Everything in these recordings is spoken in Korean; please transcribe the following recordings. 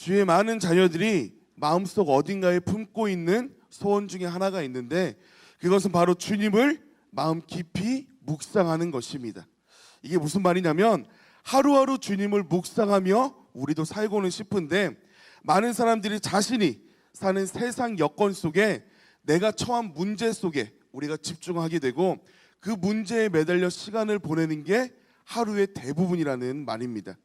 주의 많은 자녀들이 마음속 어딘가에 품고 있는 소원 중에 하나가 있는데, 그것은 바로 주님을 마음 깊이 묵상하는 것입니다. 이게 무슨 말이냐면, 하루하루 주님을 묵상하며 우리도 살고는 싶은데, 많은 사람들이 자신이 사는 세상 여건 속에, 내가 처한 문제 속에 우리가 집중하게 되고, 그 문제에 매달려 시간을 보내는 게 하루의 대부분이라는 말입니다.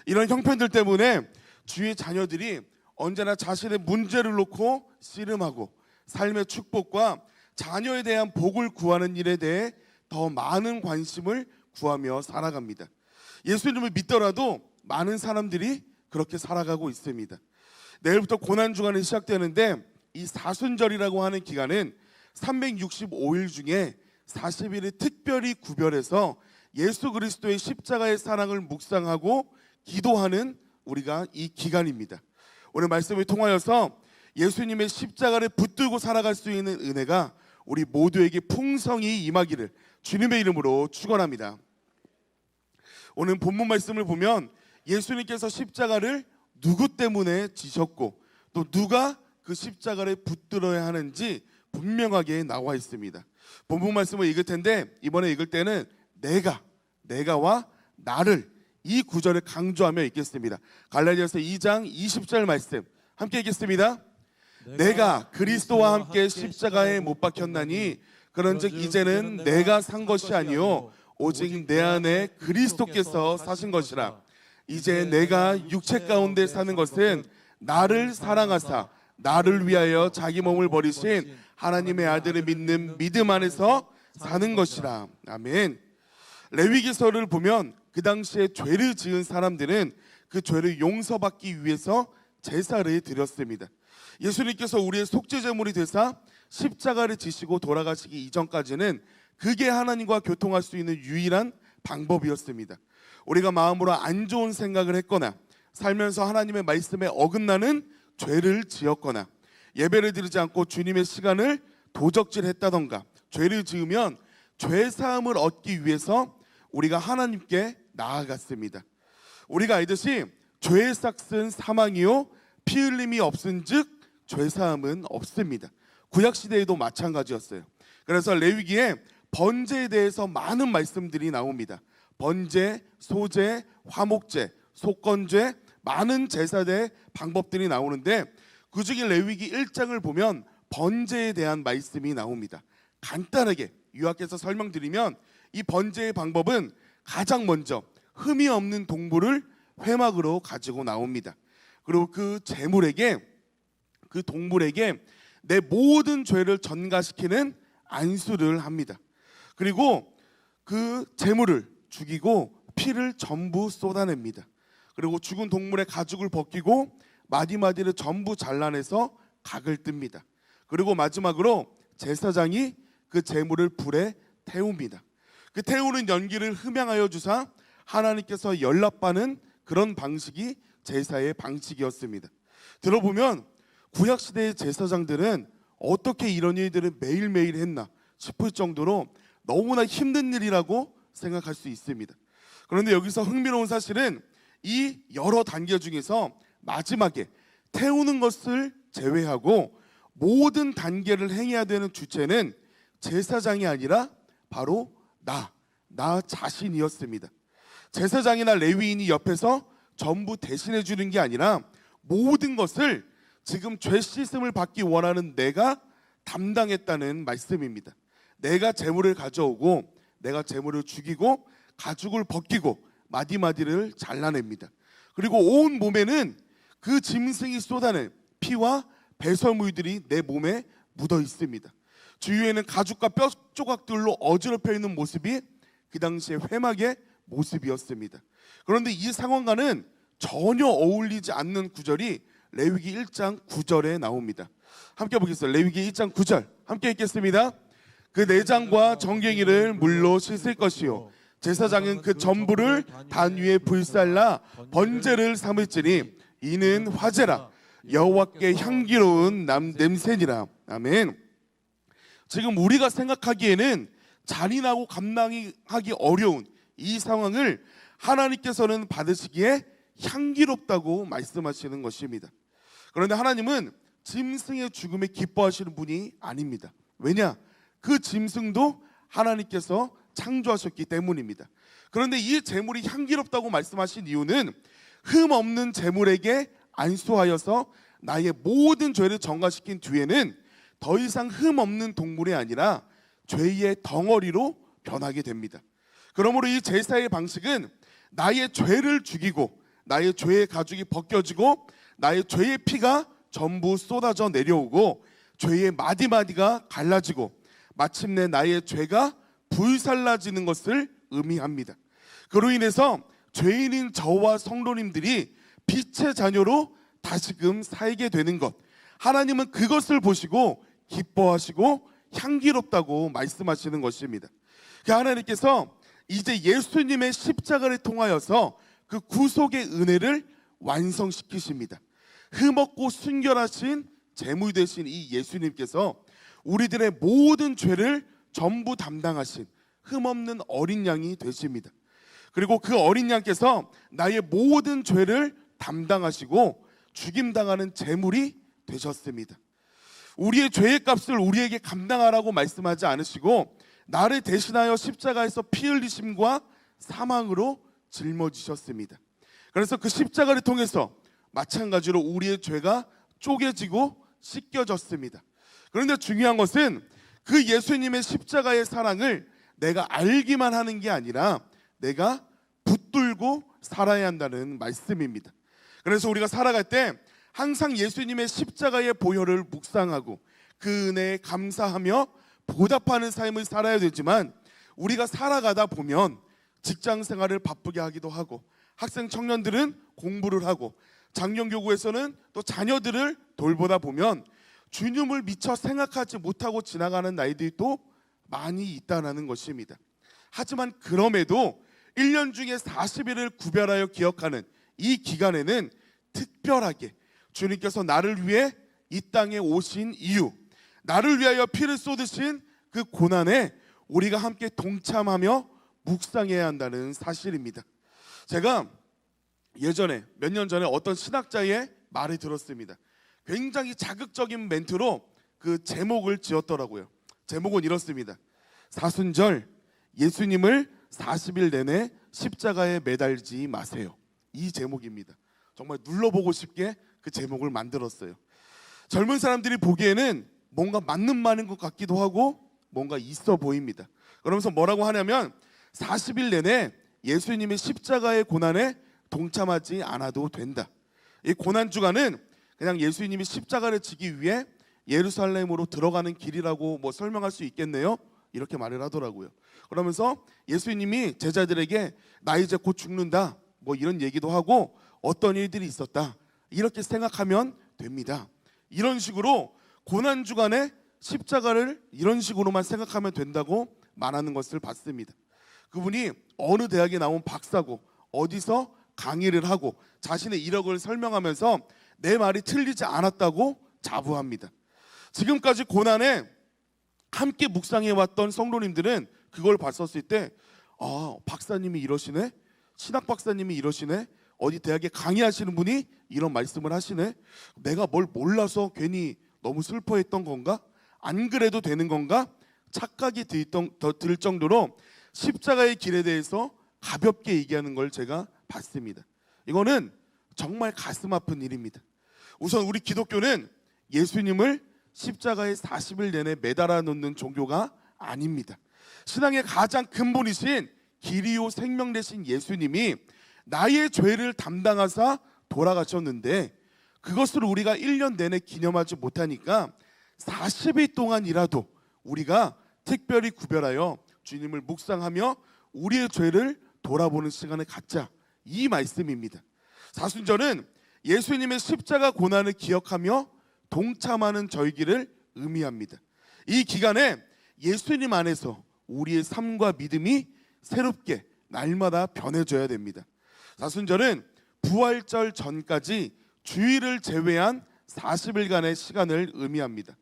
이런 형편들 때문에 주의 자녀들이 언제나 자신의 문제를 놓고 씨름하고, 삶의 축복과 자녀에 대한 복을 구하는 일에 대해 더 많은 관심을 구하며 살아갑니다. 예수님을 믿더라도 많은 사람들이 그렇게 살아가고 있습니다. 내일부터 고난주간이 시작되는데, 이 사순절이라고 하는 기간은 365일 중에 40일을 특별히 구별해서 예수 그리스도의 십자가의 사랑을 묵상하고 기도하는 우리가 이 기간입니다. 오늘 말씀을 통하여서 예수님의 십자가를 붙들고 살아갈 수 있는 은혜가 우리 모두에게 풍성히 임하기를 주님의 이름으로 축원합니다. 오늘 본문 말씀을 보면 예수님께서 십자가를 누구 때문에 지셨고, 또 누가 그 십자가를 붙들어야 하는지 분명하게 나와 있습니다. 본문 말씀을 읽을 텐데, 이번에 읽을 때는 내가와 나를, 이 구절을 강조하며 읽겠습니다. 갈라디아서 2장 20절 말씀 함께 읽겠습니다. 내가 그리스도와 함께 십자가에 못 박혔나니 그런즉 이제는 내가 산 것이 아니요 오직 내 안에 그리스도께서 사신 것이라. 이제 내가 육체 가운데 사는 것은 나를 사랑하사 나를 위하여 자기 몸을 버리신 하나님의 아들을 믿는 믿음 안에서 사는 것이라. 아멘. 레위기서를 보면 그 당시에 죄를 지은 사람들은 그 죄를 용서받기 위해서 제사를 드렸습니다. 예수님께서 우리의 속죄제물이 되사 십자가를 지시고 돌아가시기 이전까지는 그게 하나님과 교통할 수 있는 유일한 방법이었습니다. 우리가 마음으로 안 좋은 생각을 했거나 살면서 하나님의 말씀에 어긋나는 죄를 지었거나 예배를 드리지 않고 주님의 시간을 도적질했다던가 죄를 지으면 죄사함을 얻기 위해서 우리가 하나님께 나아갔습니다. 우리가 알듯이 죄의 삭은 사망이요 피 흘림이 없은즉 죄사함은 없습니다. 구약시대에도 마찬가지였어요. 그래서 레위기에 번제에 대해서 많은 말씀들이 나옵니다. 번제, 소제, 화목제, 속건제, 많은 제사의 방법들이 나오는데, 그중에 레위기 1장을 보면 번제에 대한 말씀이 나옵니다. 간단하게 요약해서 설명드리면, 이 번제의 방법은 가장 먼저 흠이 없는 동물을 회막으로 가지고 나옵니다. 그리고 그 제물에게, 그 동물에게 내 모든 죄를 전가시키는 안수를 합니다. 그리고 그 제물을 죽이고 피를 전부 쏟아냅니다. 그리고 죽은 동물의 가죽을 벗기고 마디마디를 전부 잘라내서 각을 뜹니다. 그리고 마지막으로 제사장이 그 제물을 불에 태웁니다. 그 태우는 연기를 흠양하여 주사 하나님께서 연락받는 그런 방식이 제사의 방식이었습니다. 들어보면 구약시대의 제사장들은 어떻게 이런 일들을 매일매일 했나 싶을 정도로 너무나 힘든 일이라고 생각할 수 있습니다. 그런데 여기서 흥미로운 사실은 이 여러 단계 중에서 마지막에 태우는 것을 제외하고 모든 단계를 행해야 되는 주체는 제사장이 아니라 바로 나 자신이었습니다. 제사장이나 레위인이 옆에서 전부 대신해 주는 게 아니라 모든 것을 지금 죄 씻음을 받기 원하는 내가 담당했다는 말씀입니다. 내가 제물을 가져오고 내가 제물을 죽이고 가죽을 벗기고 마디마디를 잘라냅니다. 그리고 온 몸에는 그 짐승이 쏟아낸 피와 배설물들이 내 몸에 묻어 있습니다. 주위에는 가죽과 뼈 조각들로 어지럽혀 있는 모습이 그 당시의 회막의 모습이었습니다. 그런데 이 상황과는 전혀 어울리지 않는 구절이 레위기 1장 9절에 나옵니다. 함께 보겠습니다. 레위기 1장 9절 함께 읽겠습니다. 그 내장과 정갱이를 물로 씻을 것이요 제사장은 그 전부를 단 위에 불살라 번제를 삼을지니 이는 화제라 여호와께 향기로운 냄새니라. 아멘. 지금 우리가 생각하기에는 잔인하고 감당하기 어려운 이 상황을 하나님께서는 받으시기에 향기롭다고 말씀하시는 것입니다. 그런데 하나님은 짐승의 죽음에 기뻐하시는 분이 아닙니다. 왜냐? 그 짐승도 하나님께서 창조하셨기 때문입니다. 그런데 이 제물이 향기롭다고 말씀하신 이유는 흠 없는 제물에게 안수하여서 나의 모든 죄를 전가시킨 뒤에는 더 이상 흠 없는 동물이 아니라 죄의 덩어리로 변하게 됩니다. 그러므로 이 제사의 방식은 나의 죄를 죽이고 나의 죄의 가죽이 벗겨지고 나의 죄의 피가 전부 쏟아져 내려오고 죄의 마디마디가 갈라지고 마침내 나의 죄가 불살라지는 것을 의미합니다. 그로 인해서 죄인인 저와 성도님들이 빛의 자녀로 다시금 살게 되는 것, 하나님은 그것을 보시고 기뻐하시고 향기롭다고 말씀하시는 것입니다. 하나님께서 이제 예수님의 십자가를 통하여서 그 구속의 은혜를 완성시키십니다. 흠없고 순결하신 제물 되신 이 예수님께서 우리들의 모든 죄를 전부 담당하신 흠없는 어린 양이 되십니다. 그리고 그 어린 양께서 나의 모든 죄를 담당하시고 죽임당하는 제물이 되셨습니다. 우리의 죄의 값을 우리에게 감당하라고 말씀하지 않으시고 나를 대신하여 십자가에서 피 흘리심과 사망으로 짊어지셨습니다. 그래서 그 십자가를 통해서 마찬가지로 우리의 죄가 쪼개지고 씻겨졌습니다. 그런데 중요한 것은 그 예수님의 십자가의 사랑을 내가 알기만 하는 게 아니라 내가 붙들고 살아야 한다는 말씀입니다. 그래서 우리가 살아갈 때 항상 예수님의 십자가의 보혈을 묵상하고 그 은혜에 감사하며 보답하는 삶을 살아야 되지만, 우리가 살아가다 보면 직장 생활을 바쁘게 하기도 하고 학생 청년들은 공부를 하고 장년교구에서는 또 자녀들을 돌보다 보면 주님을 미처 생각하지 못하고 지나가는 날들이 또 많이 있다는 것입니다. 하지만 그럼에도 1년 중에 40일을 구별하여 기억하는 이 기간에는 특별하게 주님께서 나를 위해 이 땅에 오신 이유, 나를 위하여 피를 쏟으신 그 고난에 우리가 함께 동참하며 묵상해야 한다는 사실입니다. 제가 예전에 몇 년 전에 어떤 신학자의 말을 들었습니다. 굉장히 자극적인 멘트로 그 제목을 지었더라고요. 제목은 이렇습니다. 사순절, 예수님을 40일 내내 십자가에 매달지 마세요. 이 제목입니다. 정말 눌러보고 싶게 그 제목을 만들었어요. 젊은 사람들이 보기에는 뭔가 맞는 말인 것 같기도 하고 뭔가 있어 보입니다. 그러면서 뭐라고 하냐면 40일 내내 예수님의 십자가의 고난에 동참하지 않아도 된다. 이 고난주간은 그냥 예수님이 십자가를 지기 위해 예루살렘으로 들어가는 길이라고 뭐 설명할 수 있겠네요. 이렇게 말을 하더라고요. 그러면서 예수님이 제자들에게 나 이제 곧 죽는다 뭐 이런 얘기도 하고 어떤 일들이 있었다 이렇게 생각하면 됩니다. 이런 식으로 고난주간에 십자가를 이런 식으로만 생각하면 된다고 말하는 것을 봤습니다. 그분이 어느 대학에 나온 박사고 어디서 강의를 하고 자신의 이력을 설명하면서 내 말이 틀리지 않았다고 자부합니다. 지금까지 고난에 함께 묵상해왔던 성도님들은 그걸 봤었을 때 박사님이 이러시네, 신학 박사님이 이러시네, 어디 대학에 강의하시는 분이 이런 말씀을 하시네, 내가 뭘 몰라서 괜히 너무 슬퍼했던 건가? 안 그래도 되는 건가? 착각이 들 정도로 십자가의 길에 대해서 가볍게 얘기하는 걸 제가 봤습니다. 이거는 정말 가슴 아픈 일입니다. 우선 우리 기독교는 예수님을 십자가에 40일 내내 매달아 놓는 종교가 아닙니다. 신앙의 가장 근본이신 길이요 생명 되신 예수님이 나의 죄를 담당하사 돌아가셨는데 그것을 우리가 1년 내내 기념하지 못하니까 40일 동안이라도 우리가 특별히 구별하여 주님을 묵상하며 우리의 죄를 돌아보는 시간을 갖자, 이 말씀입니다. 사순절은 예수님의 십자가 고난을 기억하며 동참하는 절기를 의미합니다. 이 기간에 예수님 안에서 우리의 삶과 믿음이 새롭게 날마다 변해져야 됩니다. 사순절은 부활절 전까지 주일을 제외한 40일간의 시간을 의미합니다.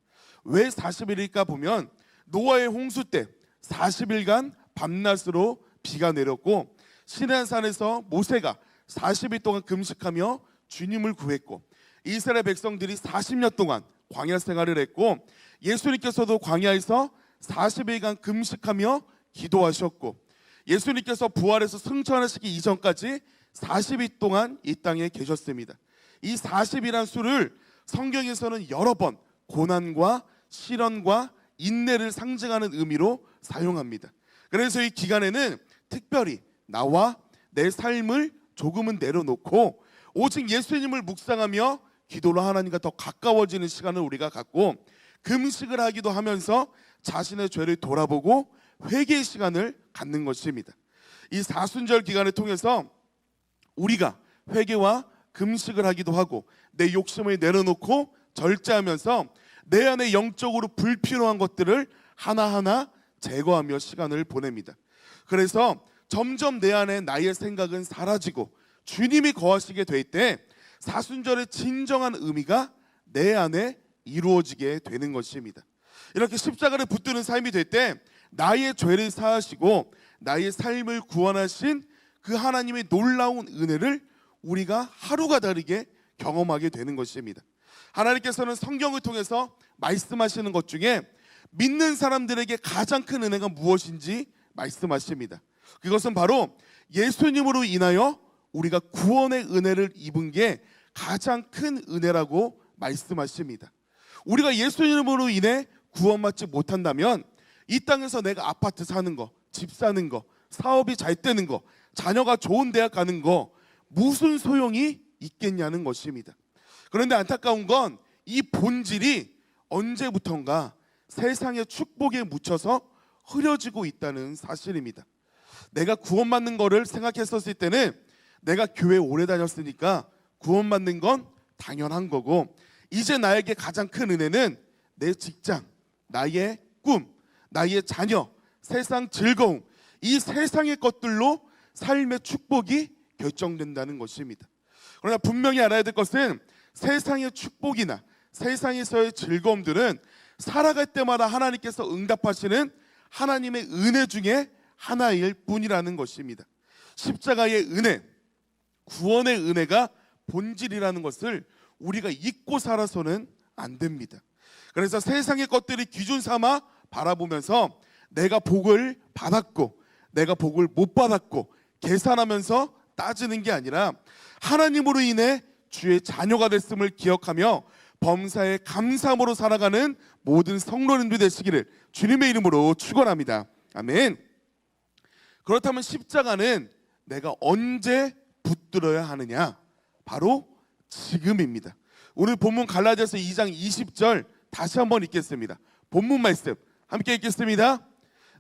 왜 40일일까 보면 노아의 홍수 때 40일간 밤낮으로 비가 내렸고 시내산에서 모세가 40일 동안 금식하며 주님을 구했고, 이스라엘 백성들이 40년 동안 광야 생활을 했고, 예수님께서도 광야에서 40일간 금식하며 기도하셨고, 예수님께서 부활해서 승천하시기 이전까지 40일 동안 이 땅에 계셨습니다. 이 40이란 수를 성경에서는 여러 번 고난과 시련과 인내를 상징하는 의미로 사용합니다. 그래서 이 기간에는 특별히 나와 내 삶을 조금은 내려놓고 오직 예수님을 묵상하며 기도로 하나님과 더 가까워지는 시간을 우리가 갖고, 금식을 하기도 하면서 자신의 죄를 돌아보고 회개의 시간을 갖는 것입니다. 이 사순절 기간을 통해서 우리가 회개와 금식을 하기도 하고, 내 욕심을 내려놓고 절제하면서 내 안에 영적으로 불필요한 것들을 하나하나 제거하며 시간을 보냅니다. 그래서 점점 내 안에 나의 생각은 사라지고 주님이 거하시게 될 때 사순절의 진정한 의미가 내 안에 이루어지게 되는 것입니다. 이렇게 십자가를 붙드는 삶이 될 때 나의 죄를 사하시고 나의 삶을 구원하신 그 하나님의 놀라운 은혜를 우리가 하루가 다르게 경험하게 되는 것입니다. 하나님께서는 성경을 통해서 말씀하시는 것 중에 믿는 사람들에게 가장 큰 은혜가 무엇인지 말씀하십니다. 그것은 바로 예수님으로 인하여 우리가 구원의 은혜를 입은 게 가장 큰 은혜라고 말씀하십니다. 우리가 예수님으로 인해 구원받지 못한다면 이 땅에서 내가 아파트 사는 거, 집 사는 거, 사업이 잘 되는 거, 자녀가 좋은 대학 가는 거 무슨 소용이 있겠냐는 것입니다. 그런데 안타까운 건 이 본질이 언제부턴가 세상의 축복에 묻혀서 흐려지고 있다는 사실입니다. 내가 구원받는 거를 생각했었을 때는 내가 교회 오래 다녔으니까 구원받는 건 당연한 거고, 이제 나에게 가장 큰 은혜는 내 직장, 나의 꿈, 나의 자녀, 세상 즐거움, 이 세상의 것들로 삶의 축복이 결정된다는 것입니다. 그러나 분명히 알아야 될 것은 세상의 축복이나 세상에서의 즐거움들은 살아갈 때마다 하나님께서 응답하시는 하나님의 은혜 중에 하나일 뿐이라는 것입니다. 십자가의 은혜, 구원의 은혜가 본질이라는 것을 우리가 잊고 살아서는 안 됩니다. 그래서 세상의 것들이 기준 삼아 바라보면서 내가 복을 받았고 내가 복을 못 받았고 계산하면서 따지는 게 아니라 하나님으로 인해 주의 자녀가 됐음을 기억하며 범사에 감사함으로 살아가는 모든 성도님들 되시기를 주님의 이름으로 축원합니다. 아멘. 그렇다면 십자가는 내가 언제 붙들어야 하느냐? 바로 지금입니다. 오늘 본문 갈라디아서 2장 20절 다시 한번 읽겠습니다. 본문 말씀 함께 읽겠습니다.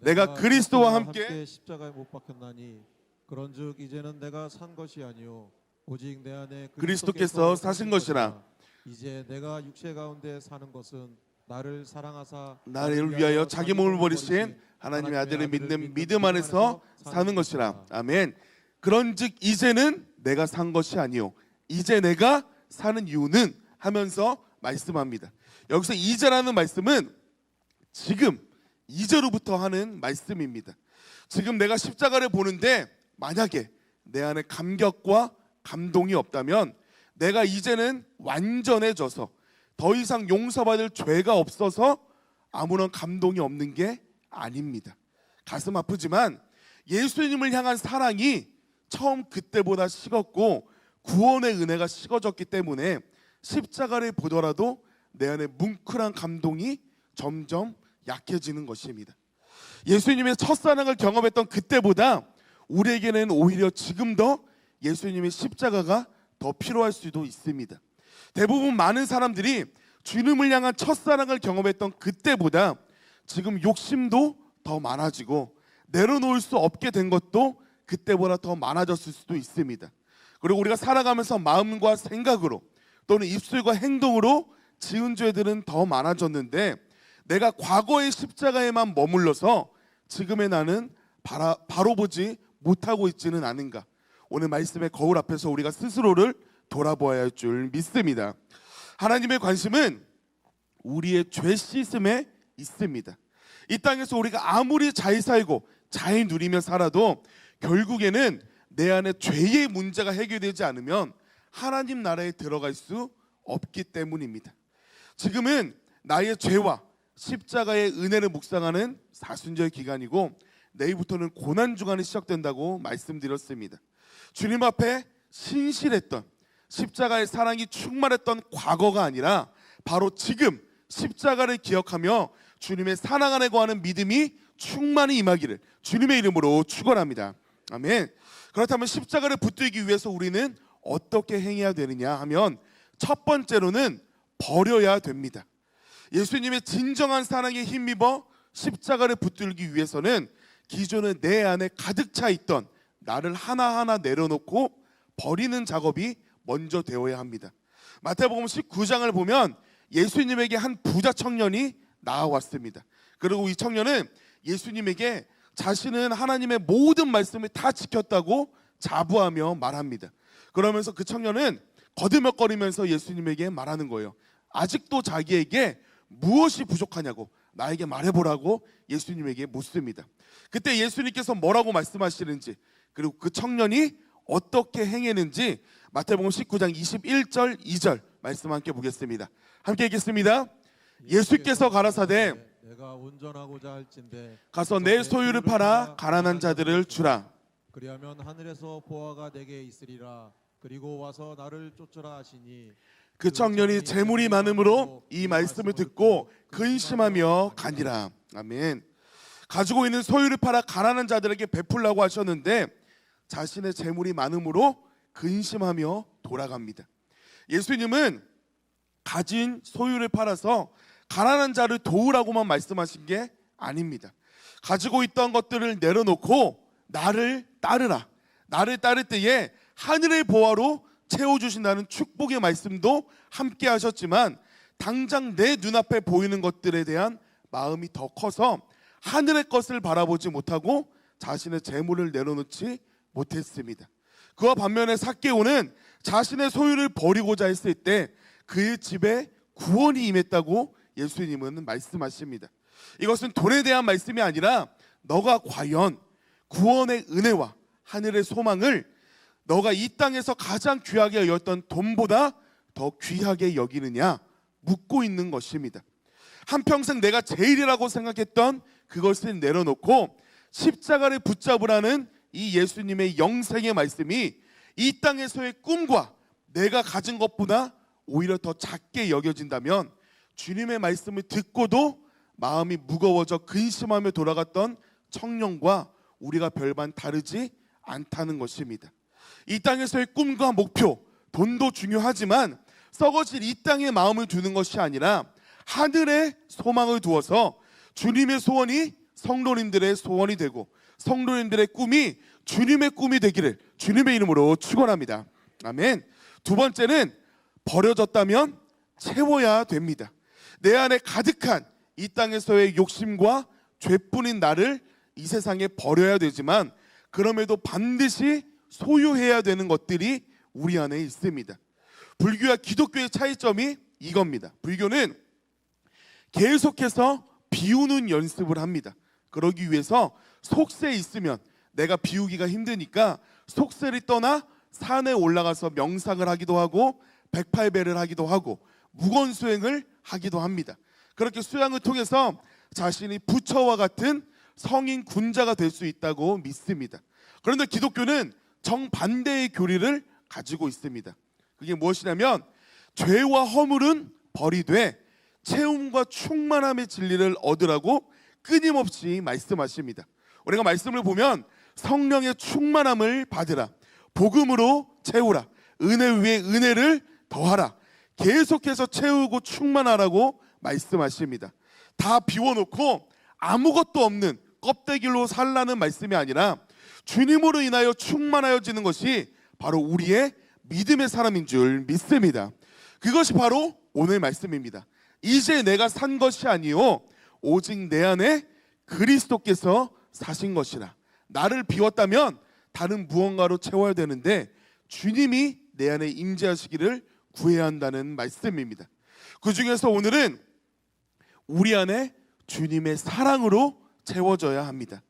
내가 그리스도와 함께 십자가에 못 박혔나니 그런즉 이제는 내가 산 것이 아니요 오직 내 안에 그리스도께서 사신 것이라. 이제 내가 육체 가운데 사는 것은 나를 사랑하사 나를 위하여 자기 몸을 버리신 하나님의 아들을 믿는 믿음 안에서 사는 것이라. 아멘. 그런즉 이제는 내가 산 것이 아니요 이제 내가 사는 이유는 하면서 말씀합니다. 여기서 이제라는 말씀은 지금 이제로부터 하는 말씀입니다. 지금 내가 십자가를 보는데 만약에 내 안에 감격과 감동이 없다면 내가 이제는 완전해져서 더 이상 용서받을 죄가 없어서 아무런 감동이 없는 게 아닙니다. 가슴 아프지만 예수님을 향한 사랑이 처음 그때보다 식었고 구원의 은혜가 식어졌기 때문에 십자가를 보더라도 내 안에 뭉클한 감동이 점점 약해지는 것입니다. 예수님의 첫사랑을 경험했던 그때보다 우리에게는 오히려 지금 더 예수님의 십자가가 더 필요할 수도 있습니다. 대부분 많은 사람들이 주님을 향한 첫사랑을 경험했던 그때보다 지금 욕심도 더 많아지고 내려놓을 수 없게 된 것도 그때보다 더 많아졌을 수도 있습니다. 그리고 우리가 살아가면서 마음과 생각으로 또는 입술과 행동으로 지은 죄들은 더 많아졌는데 내가 과거의 십자가에만 머물러서 지금의 나는 바로 보지 못하고 있지는 않은가. 오늘 말씀의 거울 앞에서 우리가 스스로를 돌아보아야 할 줄 믿습니다. 하나님의 관심은 우리의 죄 씻음에 있습니다. 이 땅에서 우리가 아무리 잘 살고 잘 누리며 살아도 결국에는 내 안에 죄의 문제가 해결되지 않으면 하나님 나라에 들어갈 수 없기 때문입니다. 지금은 나의 죄와 십자가의 은혜를 묵상하는 사순절 기간이고 내일부터는 고난 주간이 시작된다고 말씀드렸습니다. 주님 앞에 신실했던 십자가의 사랑이 충만했던 과거가 아니라 바로 지금 십자가를 기억하며 주님의 사랑 안에 거하는 믿음이 충만히 임하기를 주님의 이름으로 축원합니다. 아멘. 그렇다면 십자가를 붙들기 위해서 우리는 어떻게 행해야 되느냐 하면 첫 번째로는 버려야 됩니다. 예수님의 진정한 사랑에 힘입어 십자가를 붙들기 위해서는 기존에 내 안에 가득 차 있던 나를 하나하나 내려놓고 버리는 작업이 먼저 되어야 합니다. 마태복음 19장을 보면 예수님에게 한 부자 청년이 나와왔습니다. 그리고 이 청년은 예수님에게 자신은 하나님의 모든 말씀을 다 지켰다고 자부하며 말합니다. 그러면서 그 청년은 거들먹거리면서 예수님에게 말하는 거예요. 아직도 자기에게 무엇이 부족하냐고 나에게 말해보라고 예수님에게 묻습니다. 그때 예수님께서 뭐라고 말씀하시는지 그리고 그 청년이 어떻게 행했는지 마태복음 19장 21절 2절 말씀 함께 보겠습니다. 함께 읽겠습니다. 예수께서 가라사대 내가 운전하고자 할진대 가서 내 소유를 팔아 가난한 자들을 주라. 그리하면 하늘에서 보화가 내게 있으리라. 그리고 와서 나를 쫓으라 하시니 그 청년이 재물이 많음으로 이 말씀을 듣고 근심하며 가니라. 아멘. 가지고 있는 소유를 팔아 가난한 자들에게 베풀라고 하셨는데 자신의 재물이 많음으로 근심하며 돌아갑니다. 예수님은 가진 소유를 팔아서 가난한 자를 도우라고만 말씀하신 게 아닙니다. 가지고 있던 것들을 내려놓고 나를 따르라. 나를 따를 때에 하늘의 보화로 채워주신다는 축복의 말씀도 함께 하셨지만 당장 내 눈앞에 보이는 것들에 대한 마음이 더 커서 하늘의 것을 바라보지 못하고 자신의 재물을 내려놓지 못했습니다. 그와 반면에 삭개오는 자신의 소유를 버리고자 했을 때 그의 집에 구원이 임했다고 예수님은 말씀하십니다. 이것은 돈에 대한 말씀이 아니라 너가 과연 구원의 은혜와 하늘의 소망을 너가 이 땅에서 가장 귀하게 여겼던 돈보다 더 귀하게 여기느냐 묻고 있는 것입니다. 한평생 내가 제일이라고 생각했던 그것을 내려놓고 십자가를 붙잡으라는 이 예수님의 영생의 말씀이 이 땅에서의 꿈과 내가 가진 것보다 오히려 더 작게 여겨진다면 주님의 말씀을 듣고도 마음이 무거워져 근심하며 돌아갔던 청년과 우리가 별반 다르지 않다는 것입니다. 이 땅에서의 꿈과 목표, 돈도 중요하지만 썩어질 이 땅에 마음을 두는 것이 아니라 하늘에 소망을 두어서 주님의 소원이 성도님들의 소원이 되고 성도님들의 꿈이 주님의 꿈이 되기를 주님의 이름으로 축원합니다. 아멘. 두 번째는 버려졌다면 채워야 됩니다. 내 안에 가득한 이 땅에서의 욕심과 죄뿐인 나를 이 세상에 버려야 되지만 그럼에도 반드시 소유해야 되는 것들이 우리 안에 있습니다. 불교와 기독교의 차이점이 이겁니다. 불교는 계속해서 비우는 연습을 합니다. 그러기 위해서 속세에 있으면 내가 비우기가 힘드니까 속세를 떠나 산에 올라가서 명상을 하기도 하고 108배를 하기도 하고 무건수행을 하기도 합니다. 그렇게 수양을 통해서 자신이 부처와 같은 성인 군자가 될 수 있다고 믿습니다. 그런데 기독교는 정반대의 교리를 가지고 있습니다. 그게 무엇이냐면 죄와 허물은 버리되 채움과 충만함의 진리를 얻으라고 끊임없이 말씀하십니다. 우리가 말씀을 보면 성령의 충만함을 받으라, 복음으로 채우라, 은혜 위에 은혜를 더하라, 계속해서 채우고 충만하라고 말씀하십니다. 다 비워놓고 아무것도 없는 껍데기로 살라는 말씀이 아니라 주님으로 인하여 충만하여지는 것이 바로 우리의 믿음의 사람인 줄 믿습니다. 그것이 바로 오늘 말씀입니다. 이제 내가 산 것이 아니요 오직 내 안에 그리스도께서 사신 것이라. 나를 비웠다면 다른 무언가로 채워야 되는데 주님이 내 안에 임재하시기를 구해야 한다는 말씀입니다. 그 중에서 오늘은 우리 안에 주님의 사랑으로 채워져야 합니다.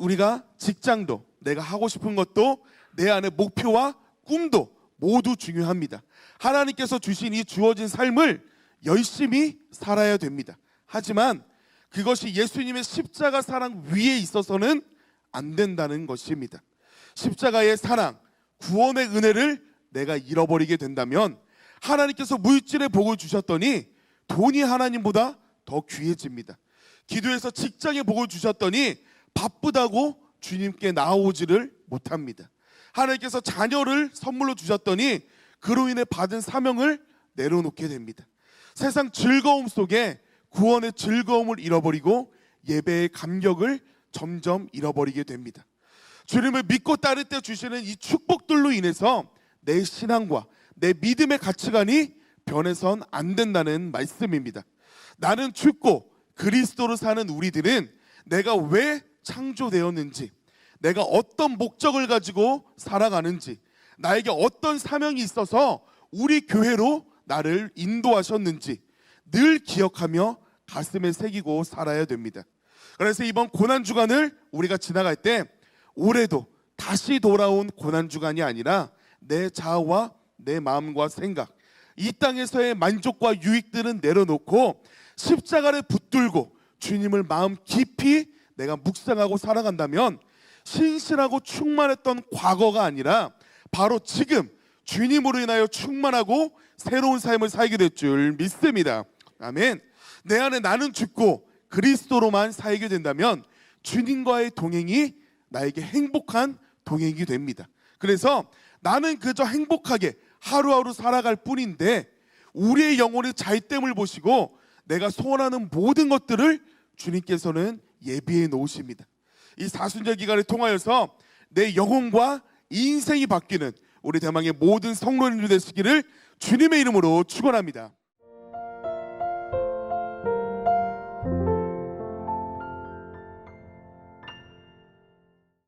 우리가 직장도 내가 하고 싶은 것도 내 안의 목표와 꿈도 모두 중요합니다. 하나님께서 주신 이 주어진 삶을 열심히 살아야 됩니다. 하지만 그것이 예수님의 십자가 사랑 위에 있어서는 안 된다는 것입니다. 십자가의 사랑, 구원의 은혜를 내가 잃어버리게 된다면 하나님께서 물질의 복을 주셨더니 돈이 하나님보다 더 귀해집니다. 기도에서 직장의 복을 주셨더니 바쁘다고 주님께 나아오지를 못합니다. 하나님께서 자녀를 선물로 주셨더니 그로 인해 받은 사명을 내려놓게 됩니다. 세상 즐거움 속에 구원의 즐거움을 잃어버리고 예배의 감격을 점점 잃어버리게 됩니다. 주님을 믿고 따를 때 주시는 이 축복들로 인해서 내 신앙과 내 믿음의 가치관이 변해선 안 된다는 말씀입니다. 나는 죽고 그리스도로 사는 우리들은 내가 왜 창조되었는지, 내가 어떤 목적을 가지고 살아가는지, 나에게 어떤 사명이 있어서 우리 교회로 나를 인도하셨는지 늘 기억하며 가슴에 새기고 살아야 됩니다. 그래서 이번 고난주간을 우리가 지나갈 때 올해도 다시 돌아온 고난주간이 아니라 내 자아와 내 마음과 생각, 이 땅에서의 만족과 유익들은 내려놓고 십자가를 붙들고 주님을 마음 깊이 내가 묵상하고 살아간다면 신실하고 충만했던 과거가 아니라 바로 지금 주님으로 인하여 충만하고 새로운 삶을 살게 될 줄 믿습니다. 아멘. 내 안에 나는 죽고 그리스도로만 살게 된다면 주님과의 동행이 나에게 행복한 동행이 됩니다. 그래서 나는 그저 행복하게 하루하루 살아갈 뿐인데 우리의 영혼의 잘됨을 보시고 내가 소원하는 모든 것들을 주님께서는 예비해 놓으십니다. 이 사순절 기간을 통하여서 내 영혼과 인생이 바뀌는 우리 대망의 모든 성도님들 되시기를 주님의 이름으로 축원합니다.